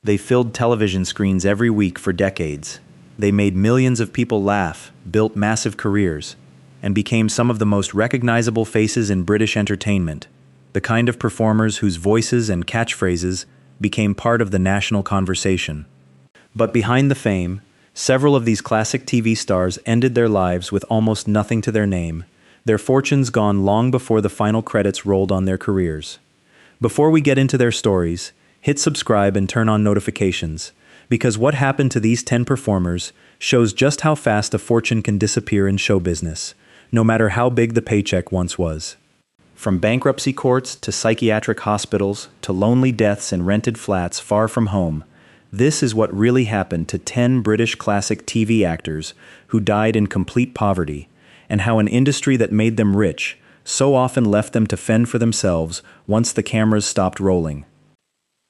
They filled television screens every week for decades. They made millions of people laugh, built massive careers, and became some of the most recognizable faces in British entertainment, the kind of performers whose voices and catchphrases became part of the national conversation. But behind the fame, several of these classic TV stars ended their lives with almost nothing to their name, their fortunes gone long before the final credits rolled on their careers. Before we get into their stories, hit subscribe and turn on notifications, because what happened to these 10 performers shows just how fast a fortune can disappear in show business, no matter how big the paycheck once was. From bankruptcy courts to psychiatric hospitals to lonely deaths in rented flats far from home, this is what really happened to 10 British classic TV actors who died in complete poverty, and how an industry that made them rich so often left them to fend for themselves once the cameras stopped rolling.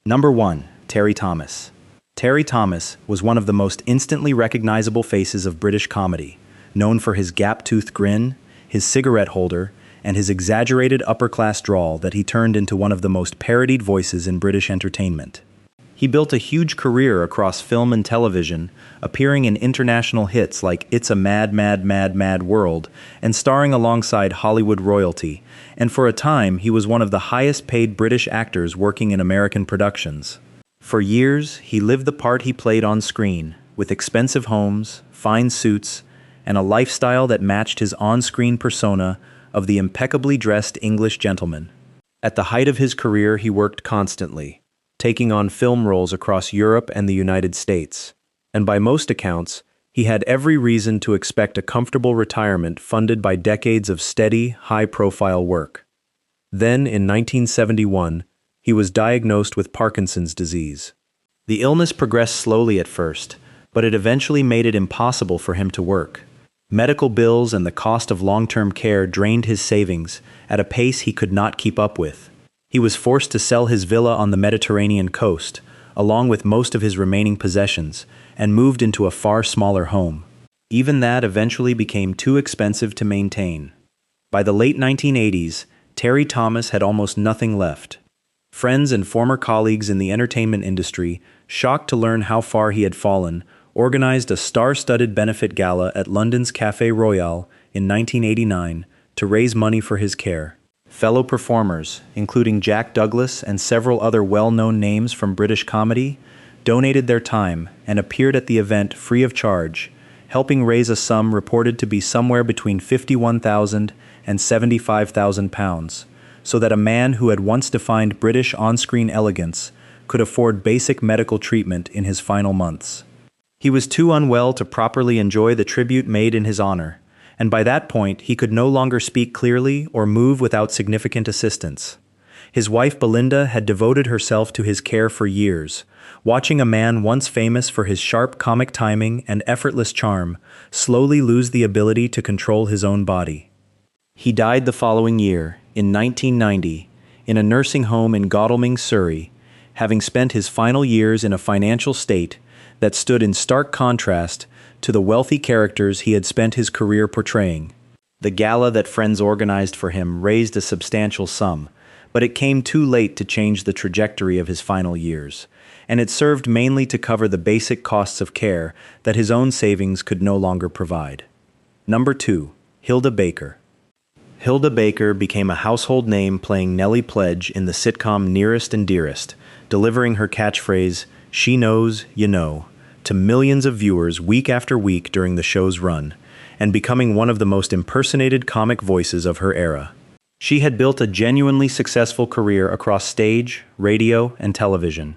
Number 1. Terry Thomas. Terry Thomas was one of the most instantly recognizable faces of British comedy, known for his gap-toothed grin, his cigarette holder, and his exaggerated upper-class drawl that he turned into one of the most parodied voices in British entertainment. He built a huge career across film and television, appearing in international hits like It's a Mad, Mad, Mad, Mad World, and starring alongside Hollywood royalty, and for a time he was one of the highest-paid British actors working in American productions. For years, he lived the part he played on screen, with expensive homes, fine suits, and a lifestyle that matched his on-screen persona of the impeccably dressed English gentleman. At the height of his career, he worked constantly, taking on film roles across Europe and the United States, and by most accounts, he had every reason to expect a comfortable retirement funded by decades of steady, high-profile work. Then, in 1971, he was diagnosed with Parkinson's disease. The illness progressed slowly at first, but it eventually made it impossible for him to work. Medical bills and the cost of long-term care drained his savings at a pace he could not keep up with. He was forced to sell his villa on the Mediterranean coast, along with most of his remaining possessions, and moved into a far smaller home. Even that eventually became too expensive to maintain. By the late 1980s, Terry Thomas had almost nothing left. Friends and former colleagues in the entertainment industry, shocked to learn how far he had fallen, organized a star-studded benefit gala at London's Café Royal in 1989 to raise money for his care. Fellow performers, including Jack Douglas and several other well-known names from British comedy, donated their time and appeared at the event free of charge, helping raise a sum reported to be somewhere between £51,000 and £75,000, so that a man who had once defined British on-screen elegance could afford basic medical treatment in his final months. He was too unwell to properly enjoy the tribute made in his honor, and by that point he could no longer speak clearly or move without significant assistance. His wife Belinda had devoted herself to his care for years, watching a man once famous for his sharp comic timing and effortless charm slowly lose the ability to control his own body. He died the following year, in 1990, in a nursing home in Godalming, Surrey, having spent his final years in a financial state that stood in stark contrast to the wealthy characters he had spent his career portraying. The gala that friends organized for him raised a substantial sum, but it came too late to change the trajectory of his final years, and it served mainly to cover the basic costs of care that his own savings could no longer provide. Number 2. Hilda Baker. Hilda Baker became a household name playing Nellie Pledge in the sitcom Nearest and Dearest, delivering her catchphrase, "She knows, you know," to millions of viewers week after week during the show's run, and becoming one of the most impersonated comic voices of her era. She had built a genuinely successful career across stage, radio, and television,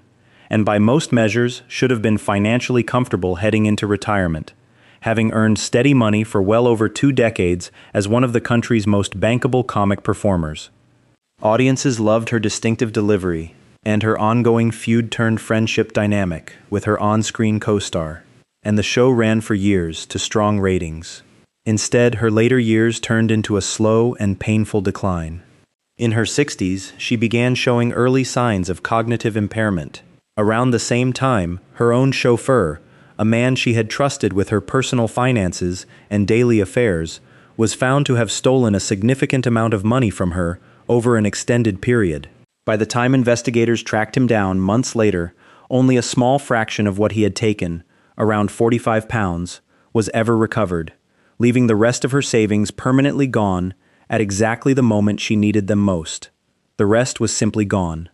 and by most measures should have been financially comfortable heading into retirement, having earned steady money for well over 2 decades as one of the country's most bankable comic performers. Audiences loved her distinctive delivery, and her ongoing feud-turned-friendship dynamic with her on-screen co-star, and the show ran for years to strong ratings. Instead, her later years turned into a slow and painful decline. In her 60s, she began showing early signs of cognitive impairment. Around the same time, her own chauffeur, a man she had trusted with her personal finances and daily affairs, was found to have stolen a significant amount of money from her over an extended period. By the time investigators tracked him down months later, Only a small fraction of what he had taken, around 45 pounds, was ever recovered, leaving the rest of her savings permanently gone at exactly the moment she needed them most. The rest was simply gone.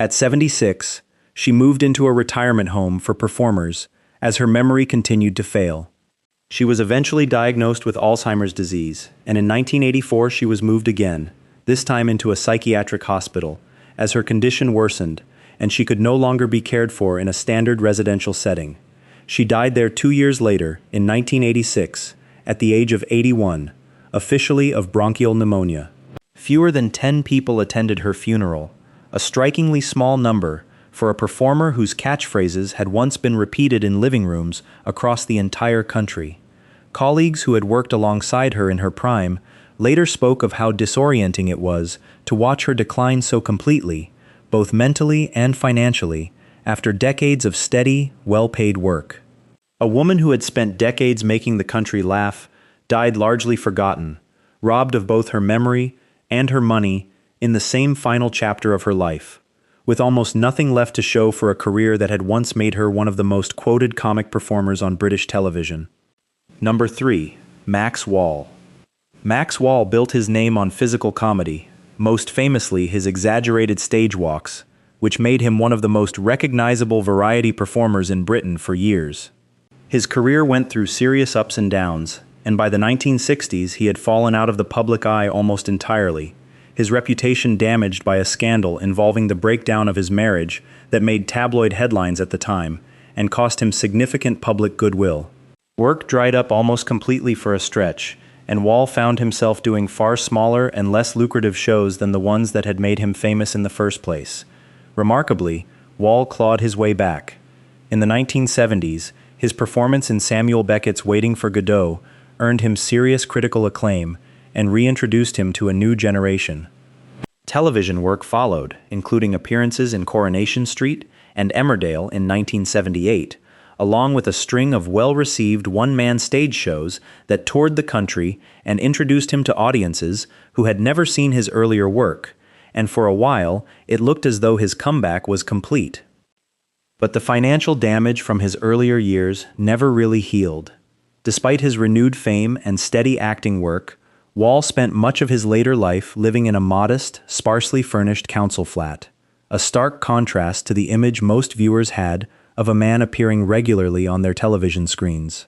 At 76, she moved into a retirement home for performers as her memory continued to fail. She was eventually diagnosed with Alzheimer's disease, and in 1984 she was moved again, this time into a psychiatric hospital, as her condition worsened, and she could no longer be cared for in a standard residential setting. She died there 2 years later, in 1986, at the age of 81, officially of bronchial pneumonia. Fewer than 10 people attended her funeral, a strikingly small number for a performer whose catchphrases had once been repeated in living rooms across the entire country. Colleagues who had worked alongside her in her prime later spoke of how disorienting it was to watch her decline so completely, both mentally and financially, after decades of steady, well-paid work. A woman who had spent decades making the country laugh died largely forgotten, robbed of both her memory and her money in the same final chapter of her life, with almost nothing left to show for a career that had once made her one of the most quoted comic performers on British television. Number 3. Max Wall. Max Wall built his name on physical comedy, most famously his exaggerated stage walks, which made him one of the most recognizable variety performers in Britain for years. His career went through serious ups and downs, and by the 1960s he had fallen out of the public eye almost entirely, his reputation damaged by a scandal involving the breakdown of his marriage that made tabloid headlines at the time and cost him significant public goodwill. Work dried up almost completely for a stretch, and Wall found himself doing far smaller and less lucrative shows than the ones that had made him famous in the first place. Remarkably, Wall clawed his way back. In the 1970s, his performance in Samuel Beckett's Waiting for Godot earned him serious critical acclaim and reintroduced him to a new generation. Television work followed, including appearances in Coronation Street and Emmerdale in 1978, along with a string of well-received one-man stage shows that toured the country and introduced him to audiences who had never seen his earlier work, and for a while it looked as though his comeback was complete. But the financial damage from his earlier years never really healed. Despite his renewed fame and steady acting work, Wall spent much of his later life living in a modest, sparsely furnished council flat, a stark contrast to the image most viewers had of a man appearing regularly on their television screens.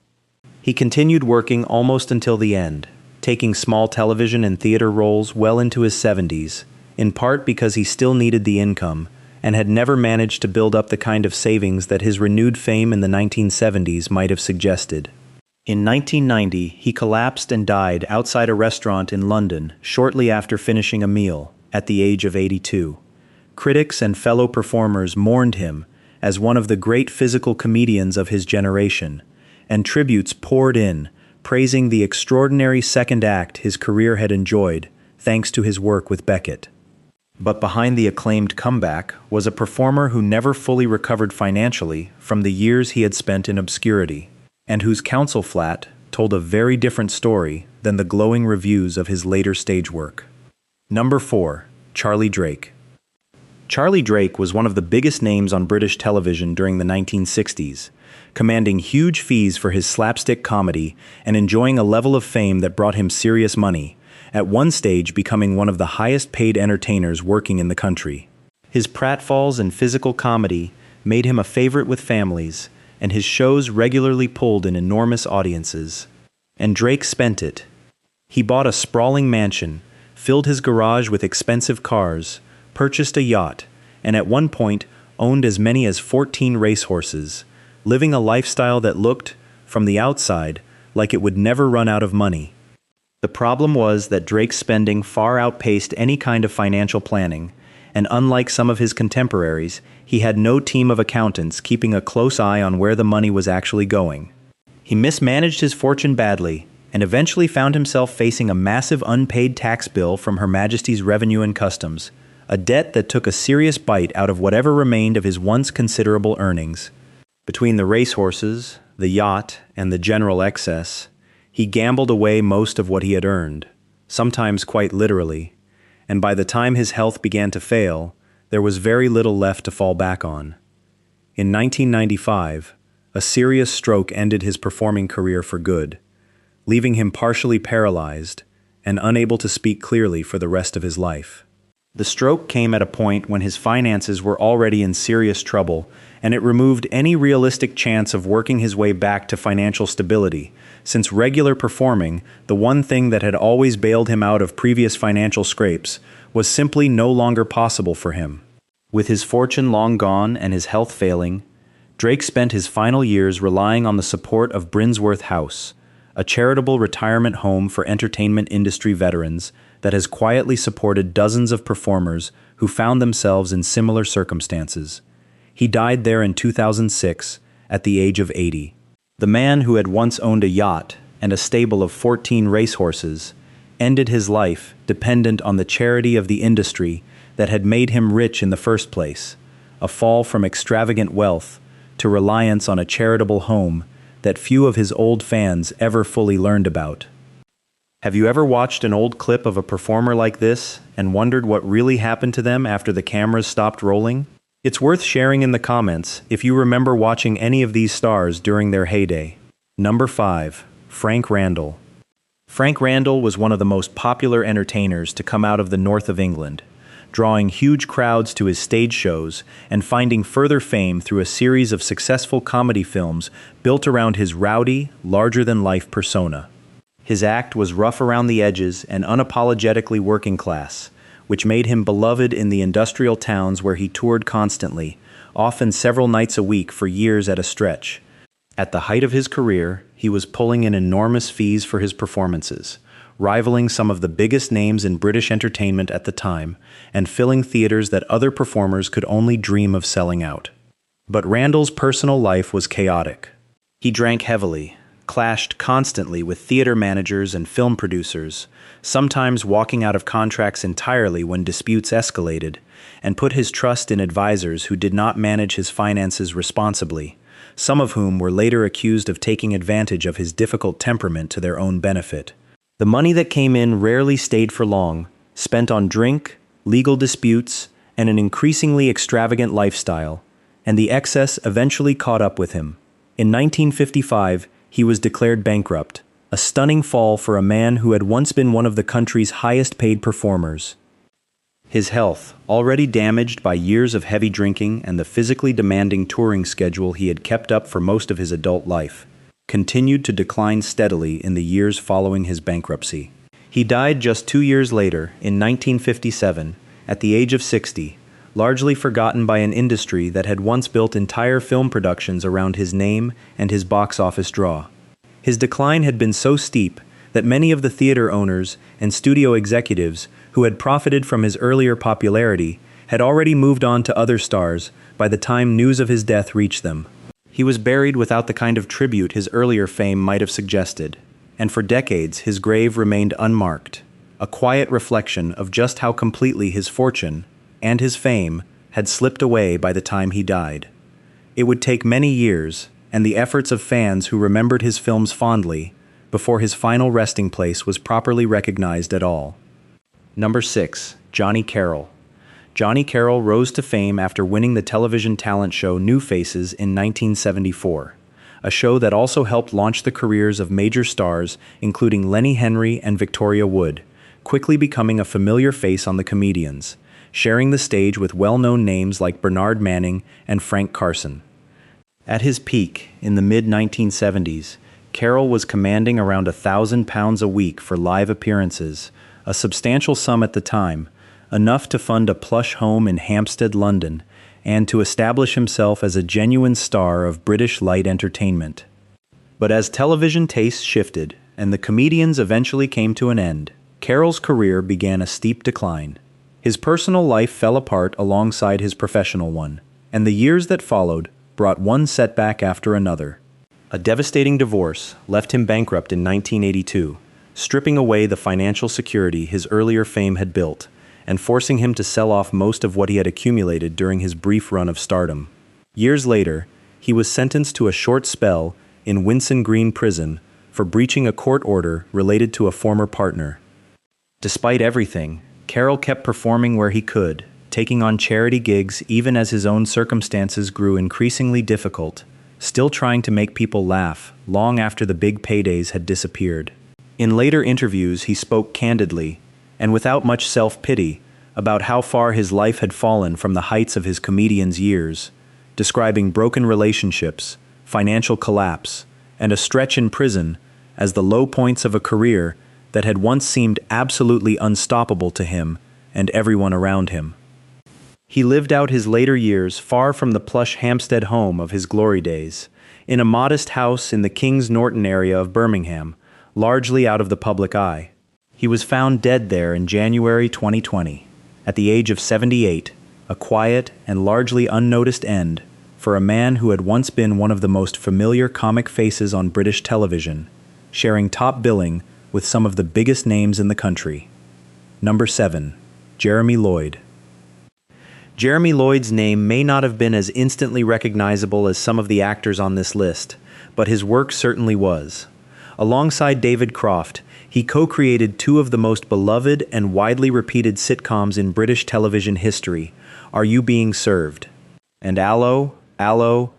He continued working almost until the end, taking small television and theater roles well into his 70s, in part because he still needed the income and had never managed to build up the kind of savings that his renewed fame in the 1970s might have suggested. In 1990, he collapsed and died outside a restaurant in London shortly after finishing a meal, at the age of 82. Critics and fellow performers mourned him as one of the great physical comedians of his generation, and tributes poured in, praising the extraordinary second act his career had enjoyed, thanks to his work with Beckett. But behind the acclaimed comeback was a performer who never fully recovered financially from the years he had spent in obscurity, and whose council flat told a very different story than the glowing reviews of his later stage work. Number 4. Charlie Drake. Charlie Drake was one of the biggest names on British television during the 1960s, commanding huge fees for his slapstick comedy and enjoying a level of fame that brought him serious money, at one stage becoming one of the highest-paid entertainers working in the country. His pratfalls and physical comedy made him a favorite with families, and his shows regularly pulled in enormous audiences. And Drake spent it. He bought a sprawling mansion, filled his garage with expensive cars, purchased a yacht, and at one point owned as many as 14 racehorses, living a lifestyle that looked, from the outside, like it would never run out of money. The problem was that Drake's spending far outpaced any kind of financial planning, and unlike some of his contemporaries, he had no team of accountants keeping a close eye on where the money was actually going. He mismanaged his fortune badly, and eventually found himself facing a massive unpaid tax bill from Her Majesty's Revenue and Customs, a debt that took a serious bite out of whatever remained of his once considerable earnings. Between the racehorses, the yacht, and the general excess, he gambled away most of what he had earned, sometimes quite literally, and by the time his health began to fail, there was very little left to fall back on. In 1995, a serious stroke ended his performing career for good, leaving him partially paralyzed and unable to speak clearly for the rest of his life. The stroke came at a point when his finances were already in serious trouble, and it removed any realistic chance of working his way back to financial stability, since regular performing, the one thing that had always bailed him out of previous financial scrapes, was simply no longer possible for him. With his fortune long gone and his health failing, Drake spent his final years relying on the support of Brinsworth House, a charitable retirement home for entertainment industry veterans that has quietly supported dozens of performers who found themselves in similar circumstances. He died there in 2006 at the age of 80. The man who had once owned a yacht and a stable of 14 racehorses ended his life dependent on the charity of the industry that had made him rich in the first place, a fall from extravagant wealth to reliance on a charitable home that few of his old fans ever fully learned about. Have you ever watched an old clip of a performer like this and wondered what really happened to them after the cameras stopped rolling? It's worth sharing in the comments if you remember watching any of these stars during their heyday. Number 5. Frank Randall. Frank Randall was one of the most popular entertainers to come out of the north of England, drawing huge crowds to his stage shows and finding further fame through a series of successful comedy films built around his rowdy, larger-than-life persona. His act was rough around the edges and unapologetically working class, which made him beloved in the industrial towns where he toured constantly, often several nights a week for years at a stretch. At the height of his career, he was pulling in enormous fees for his performances, rivaling some of the biggest names in British entertainment at the time, and filling theaters that other performers could only dream of selling out. But Randall's personal life was chaotic. He drank heavily, clashed constantly with theater managers and film producers, sometimes walking out of contracts entirely when disputes escalated, and put his trust in advisors who did not manage his finances responsibly, some of whom were later accused of taking advantage of his difficult temperament to their own benefit. The money that came in rarely stayed for long, spent on drink, legal disputes, and an increasingly extravagant lifestyle, and the excess eventually caught up with him. In 1955, he was declared bankrupt, a stunning fall for a man who had once been one of the country's highest-paid performers. His health, already damaged by years of heavy drinking and the physically demanding touring schedule he had kept up for most of his adult life, continued to decline steadily in the years following his bankruptcy. He died just 2 years later, in 1957, at the age of 60, largely forgotten by an industry that had once built entire film productions around his name and his box office draw. His decline had been so steep that many of the theater owners and studio executives who had profited from his earlier popularity had already moved on to other stars by the time news of his death reached them. He was buried without the kind of tribute his earlier fame might have suggested, and for decades his grave remained unmarked, a quiet reflection of just how completely his fortune and his fame had slipped away by the time he died. It would take many years, and the efforts of fans who remembered his films fondly, before his final resting place was properly recognized at all. Number 6. Johnny Carroll. Johnny Carroll rose to fame after winning the television talent show New Faces in 1974, a show that also helped launch the careers of major stars including Lenny Henry and Victoria Wood, quickly becoming a familiar face on The Comedians, sharing the stage with well-known names like Bernard Manning and Frank Carson. At his peak, in the mid-1970s, Carroll was commanding around £1,000 a week for live appearances, a substantial sum at the time, enough to fund a plush home in Hampstead, London, and to establish himself as a genuine star of British light entertainment. But as television tastes shifted, and The Comedians eventually came to an end, Carroll's career began a steep decline. His personal life fell apart alongside his professional one, and the years that followed brought one setback after another. A devastating divorce left him bankrupt in 1982, stripping away the financial security his earlier fame had built, and forcing him to sell off most of what he had accumulated during his brief run of stardom. Years later, he was sentenced to a short spell in Winson Green Prison for breaching a court order related to a former partner. Despite everything, Carroll kept performing where he could, taking on charity gigs even as his own circumstances grew increasingly difficult, still trying to make people laugh long after the big paydays had disappeared. In later interviews, he spoke candidly, and without much self-pity, about how far his life had fallen from the heights of his comedian's years, describing broken relationships, financial collapse, and a stretch in prison as the low points of a career that had once seemed absolutely unstoppable to him and everyone around him. He lived out his later years far from the plush Hampstead home of his glory days, in a modest house in the Kings Norton area of Birmingham, largely out of the public eye. He was found dead there in January 2020, at the age of 78, a quiet and largely unnoticed end for a man who had once been one of the most familiar comic faces on British television, sharing top billing with some of the biggest names in the country. Number 7. Jeremy Lloyd. Jeremy Lloyd's name may not have been as instantly recognizable as some of the actors on this list, but his work certainly was. Alongside David Croft, he co-created two of the most beloved and widely repeated sitcoms in British television history, Are You Being Served? And Allo,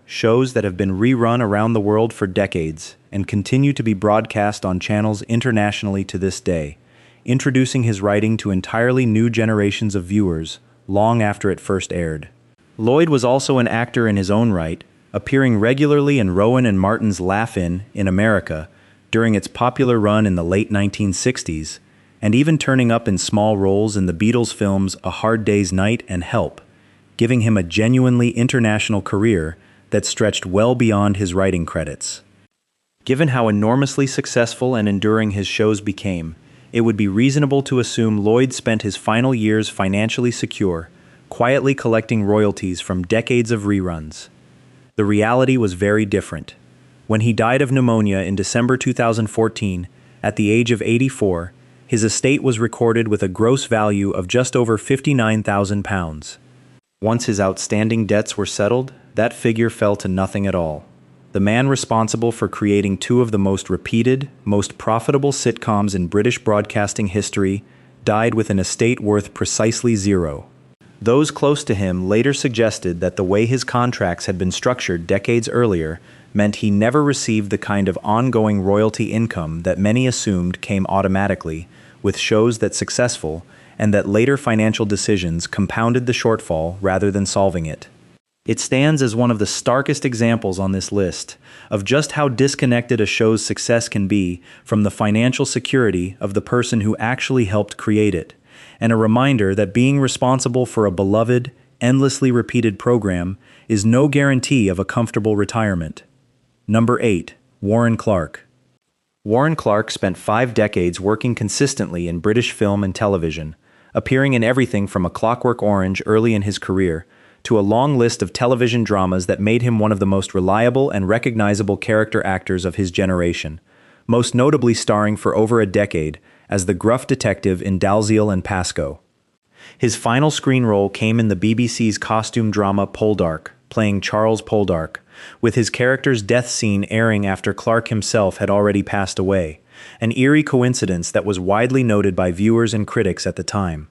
shows that have been rerun around the world for decades and continue to be broadcast on channels internationally to this day, introducing his writing to entirely new generations of viewers long after it first aired. Lloyd was also an actor in his own right, appearing regularly in Rowan and Martin's Laugh-In in America during its popular run in the late 1960s, and even turning up in small roles in the Beatles films A Hard Day's Night and Help, giving him a genuinely international career that stretched well beyond his writing credits. Given how enormously successful and enduring his shows became, it would be reasonable to assume Lloyd spent his final years financially secure, quietly collecting royalties from decades of reruns. The reality was very different. When he died of pneumonia in December 2014, at the age of 84, his estate was recorded with a gross value of just over £59,000. Once his outstanding debts were settled, that figure fell to nothing at all. The man responsible for creating two of the most repeated, most profitable sitcoms in British broadcasting history died with an estate worth precisely zero. Those close to him later suggested that the way his contracts had been structured decades earlier meant he never received the kind of ongoing royalty income that many assumed came automatically with shows that successful, and that later financial decisions compounded the shortfall rather than solving it. It stands as one of the starkest examples on this list of just how disconnected a show's success can be from the financial security of the person who actually helped create it, and a reminder that being responsible for a beloved, endlessly repeated program is no guarantee of a comfortable retirement. Number 8. Warren Clarke. Warren Clarke spent 5 decades working consistently in British film and television, appearing in everything from A Clockwork Orange early in his career to a long list of television dramas that made him one of the most reliable and recognizable character actors of his generation, most notably starring for over a decade as the gruff detective in Dalziel and Pascoe. His final screen role came in the BBC's costume drama Poldark, playing Charles Poldark, with his character's death scene airing after Clarke himself had already passed away, an eerie coincidence that was widely noted by viewers and critics at the time.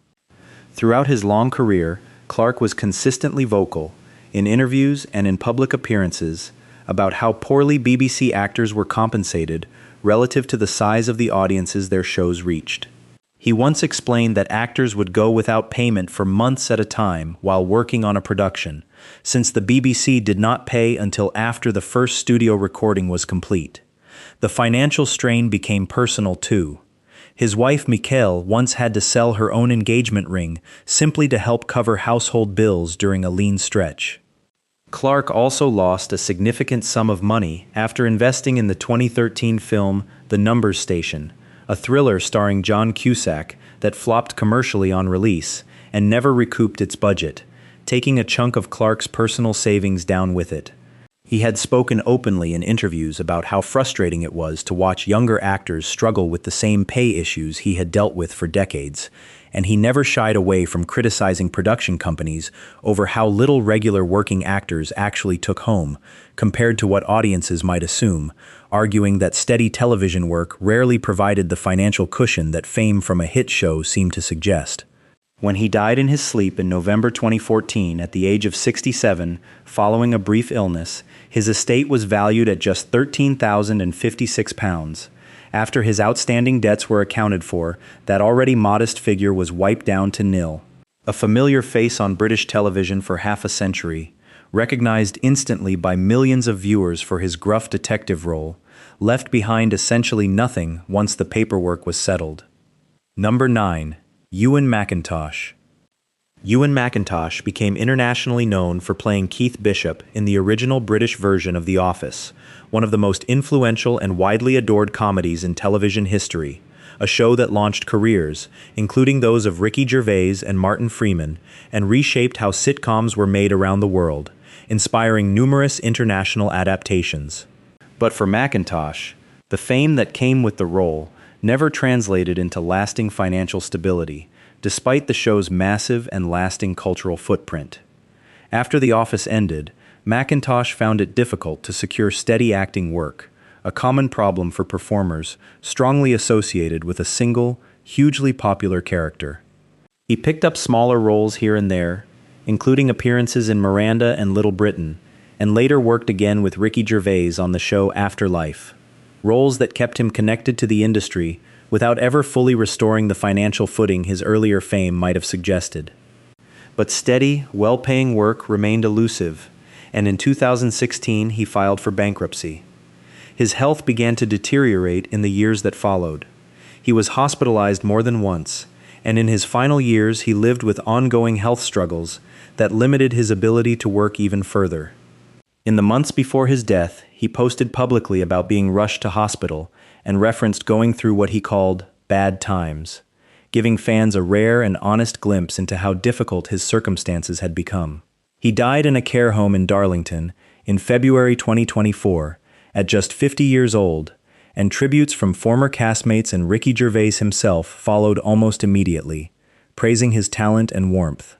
Throughout his long career, Clarke was consistently vocal, in interviews and in public appearances, about how poorly BBC actors were compensated relative to the size of the audiences their shows reached. He once explained that actors would go without payment for months at a time while working on a production, since the BBC did not pay until after the first studio recording was complete. The financial strain became personal too. His wife Michelle once had to sell her own engagement ring simply to help cover household bills during a lean stretch. Clarke also lost a significant sum of money after investing in the 2013 film The Numbers Station, a thriller starring John Cusack that flopped commercially on release and never recouped its budget, taking a chunk of Clarke's personal savings down with it. He had spoken openly in interviews about how frustrating it was to watch younger actors struggle with the same pay issues he had dealt with for decades, and he never shied away from criticizing production companies over how little regular working actors actually took home, compared to what audiences might assume, arguing that steady television work rarely provided the financial cushion that fame from a hit show seemed to suggest. When he died in his sleep in November 2014 at the age of 67, following a brief illness, his estate was valued at just £13,056. After his outstanding debts were accounted for, that already modest figure was wiped down to nil. A familiar face on British television for half a century, recognized instantly by millions of viewers for his gruff detective role, left behind essentially nothing once the paperwork was settled. Number 9. Ewan McIntosh. Ewan McIntosh became internationally known for playing Keith Bishop in the original British version of The Office, one of the most influential and widely adored comedies in television history, a show that launched careers, including those of Ricky Gervais and Martin Freeman, and reshaped how sitcoms were made around the world, inspiring numerous international adaptations. But for McIntosh, the fame that came with the role never translated into lasting financial stability, despite the show's massive and lasting cultural footprint. After The Office ended, McIntosh found it difficult to secure steady acting work, a common problem for performers strongly associated with a single, hugely popular character. He picked up smaller roles here and there, including appearances in Miranda and Little Britain, and later worked again with Ricky Gervais on the show Afterlife, roles that kept him connected to the industry without ever fully restoring the financial footing his earlier fame might have suggested. But steady, well-paying work remained elusive, and in 2016 he filed for bankruptcy. His health began to deteriorate in the years that followed. He was hospitalized more than once, and in his final years he lived with ongoing health struggles that limited his ability to work even further. In the months before his death, he posted publicly about being rushed to hospital and referenced going through what he called bad times, giving fans a rare and honest glimpse into how difficult his circumstances had become. He died in a care home in Darlington in February 2024 at just 50 years old, and tributes from former castmates and Ricky Gervais himself followed almost immediately, praising his talent and warmth.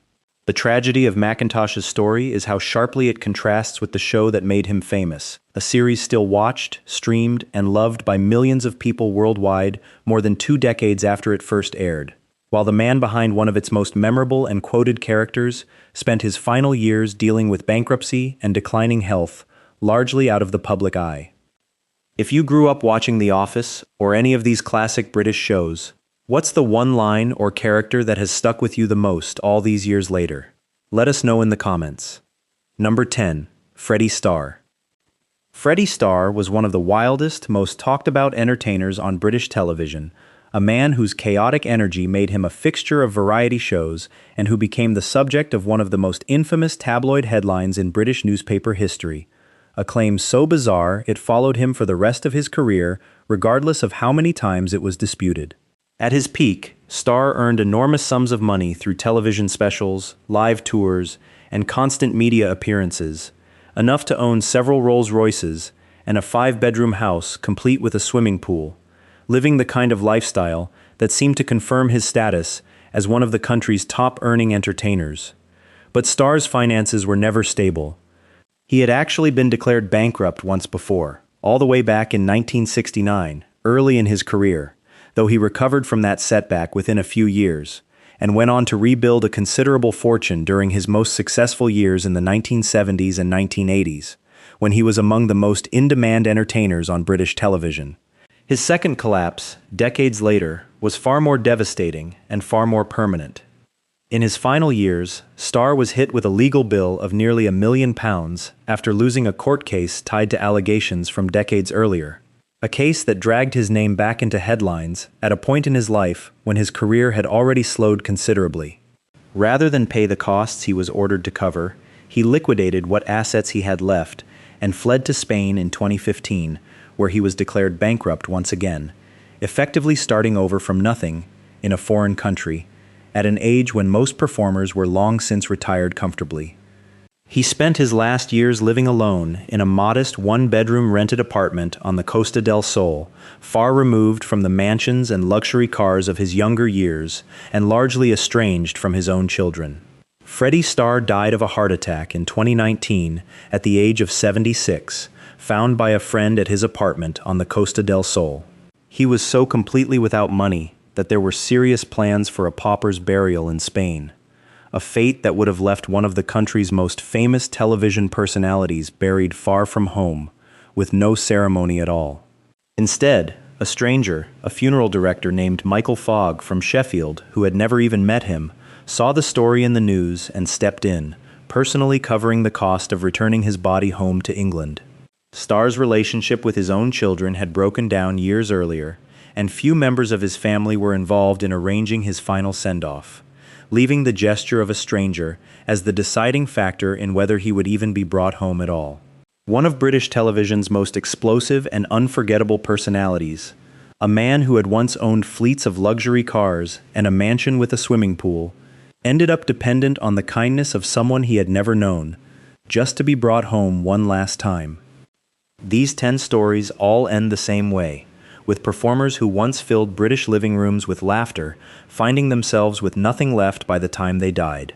The tragedy of McIntosh's story is how sharply it contrasts with the show that made him famous, a series still watched, streamed, and loved by millions of people worldwide more than 2 decades after it first aired, while the man behind one of its most memorable and quoted characters spent his final years dealing with bankruptcy and declining health, largely out of the public eye. If you grew up watching The Office or any of these classic British shows, what's the one line or character that has stuck with you the most all these years later? Let us know in the comments. Number 10. Freddie Starr. Freddie Starr was one of the wildest, most talked-about entertainers on British television, a man whose chaotic energy made him a fixture of variety shows and who became the subject of one of the most infamous tabloid headlines in British newspaper history, a claim so bizarre it followed him for the rest of his career, regardless of how many times it was disputed. At his peak, Starr earned enormous sums of money through television specials, live tours, and constant media appearances, enough to own several Rolls-Royces and a 5-bedroom house complete with a swimming pool, living the kind of lifestyle that seemed to confirm his status as one of the country's top-earning entertainers. But Starr's finances were never stable. He had actually been declared bankrupt once before, all the way back in 1969, early in his career, though he recovered from that setback within a few years, and went on to rebuild a considerable fortune during his most successful years in the 1970s and 1980s, when he was among the most in-demand entertainers on British television. His second collapse, decades later, was far more devastating and far more permanent. In his final years, Starr was hit with a legal bill of nearly £1 million after losing a court case tied to allegations from decades earlier. A case that dragged his name back into headlines at a point in his life when his career had already slowed considerably. Rather than pay the costs he was ordered to cover, he liquidated what assets he had left and fled to Spain in 2015, where he was declared bankrupt once again, effectively starting over from nothing in a foreign country, at an age when most performers were long since retired comfortably. He spent his last years living alone in a modest 1-bedroom rented apartment on the Costa del Sol, far removed from the mansions and luxury cars of his younger years and largely estranged from his own children. Freddie Starr died of a heart attack in 2019 at the age of 76, found by a friend at his apartment on the Costa del Sol. He was so completely without money, that there were serious plans for a pauper's burial in Spain, a fate that would have left one of the country's most famous television personalities buried far from home, with no ceremony at all. Instead, a stranger, a funeral director named Michael Fogg from Sheffield, who had never even met him, saw the story in the news and stepped in, personally covering the cost of returning his body home to England. Starr's relationship with his own children had broken down years earlier, and few members of his family were involved in arranging his final send-off, leaving the gesture of a stranger as the deciding factor in whether he would even be brought home at all. One of British television's most explosive and unforgettable personalities, a man who had once owned fleets of luxury cars and a mansion with a swimming pool, ended up dependent on the kindness of someone he had never known, just to be brought home one last time. These 10 stories all end the same way, with performers who once filled British living rooms with laughter finding themselves with nothing left by the time they died.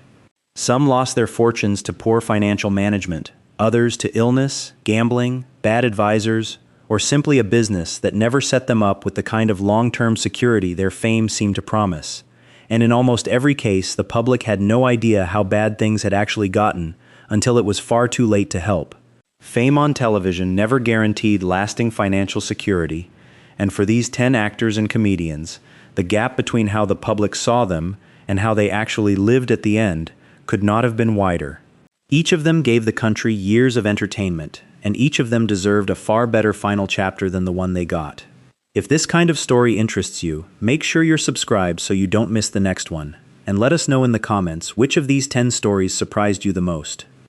Some lost their fortunes to poor financial management, others to illness, gambling, bad advisors, or simply a business that never set them up with the kind of long-term security their fame seemed to promise. And in almost every case, the public had no idea how bad things had actually gotten until it was far too late to help. Fame on television never guaranteed lasting financial security, and for these 10 actors and comedians, the gap between how the public saw them and how they actually lived at the end could not have been wider. Each of them gave the country years of entertainment, and each of them deserved a far better final chapter than the one they got. If this kind of story interests you, make sure you're subscribed so you don't miss the next one, and let us know in the comments which of these 10 stories surprised you the most.